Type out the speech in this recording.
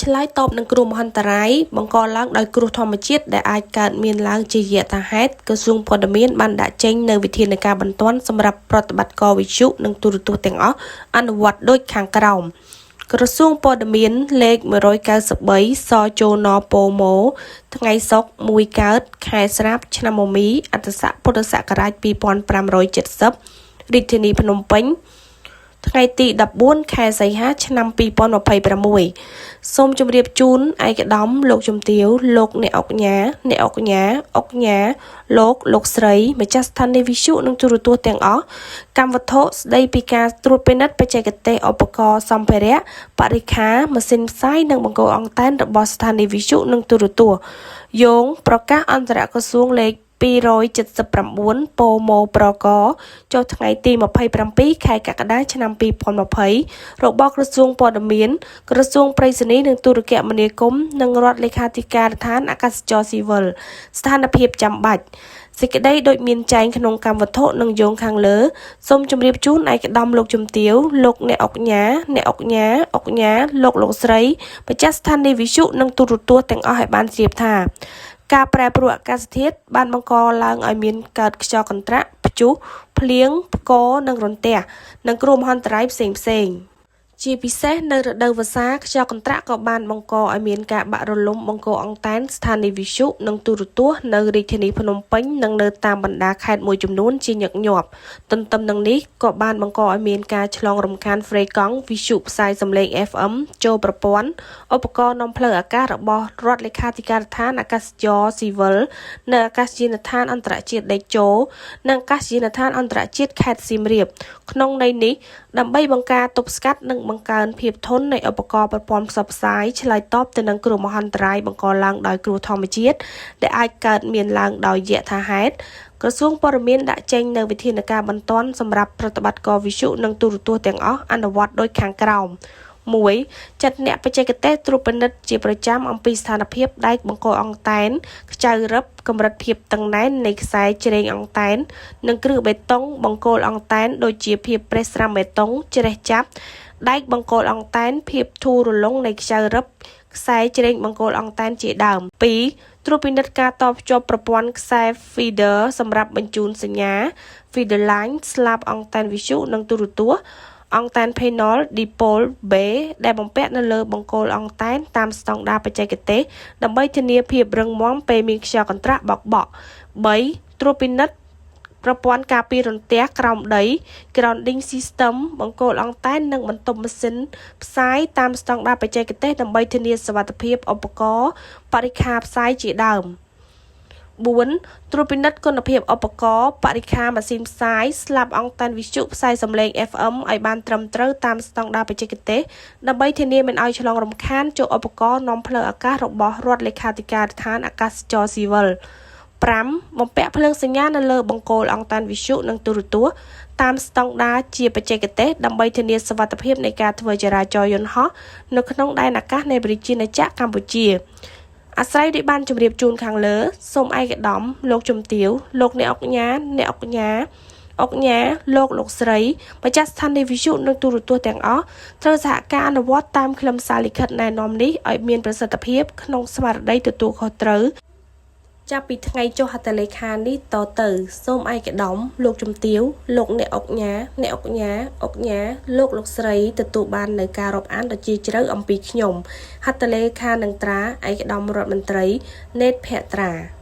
ឆ្លើយតបនឹងគ្រោះមហន្តរាយបង្កឡើងដោយគ្រោះធម្មជាតិដែលអាចកើតមានឡើងជាយថាហេតុក្រសួងព័ត៌មានបានដាក់ចេញនូវវិធានការបន្ទាន់សម្រាប់ប្រតិបត្តិការវិទ្យុនិងទូរទស្សន៍ទាំងអស់អនុវត្តដូចខាងក្រោមក្រសួងព័ត៌មានលេខ193សជនពមថ្ងៃសុក្រ1កើតខែស្រាប់ឆ្នាំមមីអត្តស័កពុទ្ធសករាជ2570រាជធានីភ្នំពេញថ្ងៃទី14ខែសីហាឆ្នាំ2026សូមជម្រាបជូនឯកឧត្តមលោកជំទាវលោកអ្នកអង្គញាលោកស្រីម្ចាស់ស្ថានីយ៍វិទ្យុនិងទូរទស្សន៍ទាំងអស់កម្មវត្ថុស្ដីពីការត្រួតពិនិត្យបច្ចេកទេសឧបករណ៍សម្ភារៈបរិក្ខារម៉ាស៊ីនផ្សាយនិងបង្គោលអង់តែនរបស់ស្ថានីយ៍វិទ្យុនិងទូរទស្សន៍យោងប្រកាសអន្តរក្រសួងលេខ279ពមប្រកចុះថ្ងៃទី27ខែកក្កដាឆ្នាំ2020របស់ក្រសួងព័ត៌មានក្រសួងប្រៃសណីនិងទូរគមនាគមន៍និងរដ្ឋលេខាធិការដ្ឋានអាកាសចរស៊ីវិលស្ថានភាពចាំបាច់សេចក្តីដូចមានចែងក្នុងកម្មវត្ថុនិងយោងខាងលើសូមជម្រាបជូនឯកឧត្តមលោកជំទាវលោកអ្នកអង្គញាលោកស្រីម្ចាស់ស្ថានីយ៍វិទ្យុនិងទូរទស្សន៍ទាំងអស់ឲ្យបានជ្រាបថាការប្រែប្រួលអាកាសធាតុបានបង្កឡើងឲ្យមានកើតខ្យល់កន្ត្រាក់ព្យុះភ្លៀងផ្គរនិងរន្ទះនិងគ្រោះមហន្តរាយផ្សេងៗជាពិសេសនៅរដូវវស្សាខ្យល់កន្ត្រាក់ក៏បានបង្កឲ្យមានការបាក់រលំបង្គោលអង់តែនស្ថានីយ៍វិទ្យុនិងទូរទស្សន៍នៅរាជធានីភ្នំពេញនិងនៅតាមបណ្ដាខេត្តមួយចំនួនជាញឹកញាប់ទន្ទឹមនឹងនេះក៏បានបង្កឲ្យមានការឆ្លងរំខានហ្វ្រេកង់វិទ្យុផ្សាយសំឡេង FM ចូលប្រព័ន្ធឧបករណ៍នាំផ្លូវអាកាសរបស់រដ្ឋលេខាធិការដ្ឋានអាកាសចរស៊ីវិលនៅអាកាសយានដ្ឋានអន្តរជាតិដេជោនិងអាកាសយានដ្ឋានអន្តរជាតិខេត្តសៀមរាបក្នុងន័យនេះដើម្បីបង្ការទប់ស្កាត់និងបង្កើនភាពធន់នៃឧបករណ៍ប្រព័ន្ធផ្សព្វផ្សាយឆ្លើយតបទៅនឹងគ្រោះមហន្តរាយបង្កឡើងដោយគ្រោះធម្មជាតិដែលអាចកើតមានឡើងដោយយថាហេតុក្រសួងព័ត៌មានដាក់ចេញនូវវិធានការបន្ទាន់សម្រាប់ប្រតិបត្តិការវិទ្យុនិងទូរទស្សន៍ទាំងអស់អនុវត្តដូចខាងក្រោម1ចាត់អ្នកបច្ចេកទេសត្រួតពិនិត្យជាប្រចាំអំពីស្ថានភាពដែកបង្គោលអង់តែនខ្ចៅរឹបកម្រិតភាពតឹងណែននៃខ្សែជ្រែងអង់តែននិងគ្រឹះបេតុងបង្គោលអង់តែនដូចជាភាពប្រេះស្រាំបេតុងជ្រេះចាប់ដែកបង្គោលអង់តែនភាពធូររលុងនៃខ្ចៅរឹបខ្សែជ្រែងបង្គោលអង់តែនជាដើម2ត្រួតពិនិត្យការតភ្ជាប់ប្រព័ន្ធខ្សែ feeder សម្រាប់បញ្ជូនសញ្ញា feeder line ស្លាបអង់តែនវិទ្យុនិងទូរទស្សន៍អង់តែន panel dipole B ដែលបំពាក់នៅលើបង្គោលអង់តែនតាមស្តង់ដារបច្ចេកទេសដើម្បីធានាភាពរឹងមាំពេលមានខ្យល់កន្ត្រាក់បក់បក់3ត្រួតពិនិត្យប្រព័ន្ធការពាររន្ទះក្រោមដី grounding system បង្គោលអង់តែននិងបន្ទប់ម៉ាស៊ីនផ្សាយតាមស្តង់ដារបច្ចេកទេសដើម្បីធានាសុវត្ថិភាពឧបករណ៍បរិក្ខារផ្សាយជាដើម4ត្រួតពិនិត្យគុណភាពឧបករណ៍បរិក្ខារម៉ាស៊ីនផ្សាយស្លាបអង់តែនវិទ្យុផ្សាយសំឡេង FM ឲ្យបានត្រឹមត្រូវតាមស្តង់ដារបច្ចេកទេសដើម្បីធានាមិនឲ្យឆ្លងរំខានចូលឧបករណ៍នាំផ្លូវអាកាសរបស់រដ្ឋលេខាធិការដ្ឋានអាកាសចរស៊ីវិល5បំពាក់ភ្លើងសញ្ញានៅលើបង្គោលអង់តែនវិទ្យុនិងទូរទស្សន៍តាមស្តង់ដារជាបច្ចេកទេសដើម្បីធានាសុវត្ថិភាពនៃការធ្វើចរាចរណ៍យន្តហោះនៅក្នុងដែនអាកាសនៃប្រជាណាចក្រកម្ពុជាអាស្រ័យដោយបានជម្រាបជូនខាងលើសូមឯកឧត្តមលោកជំទាវលោកអ្នកអង្គញាលោកស្រីម្ចាស់ស្ថានីយ៍វិទ្យុនិងទូរទស្សន៍ទាំងអស់ត្រូវសហការអនុវត្តតាមខ្លឹមសារលិខិតណែនាំនេះឲ្យមានប្រសិទ្ធភាពក្នុងស្មារតីទទួលខុសត្រូវចាប់ពីថ្ងៃចុះហត្ថលេខានេះតទៅសូមឯកឧត្តមលោកជំទាវលោកអ្នកអង្គញាលោកស្រីទទួលបាននៅការរាប់អានដ៏ជ្រាលជ្រៅអំពីខ្ញុំហត្ថលេខានឹងត្រាឯកឧត្តមរដ្ឋមន្ត្រីណេតភក្ត្រា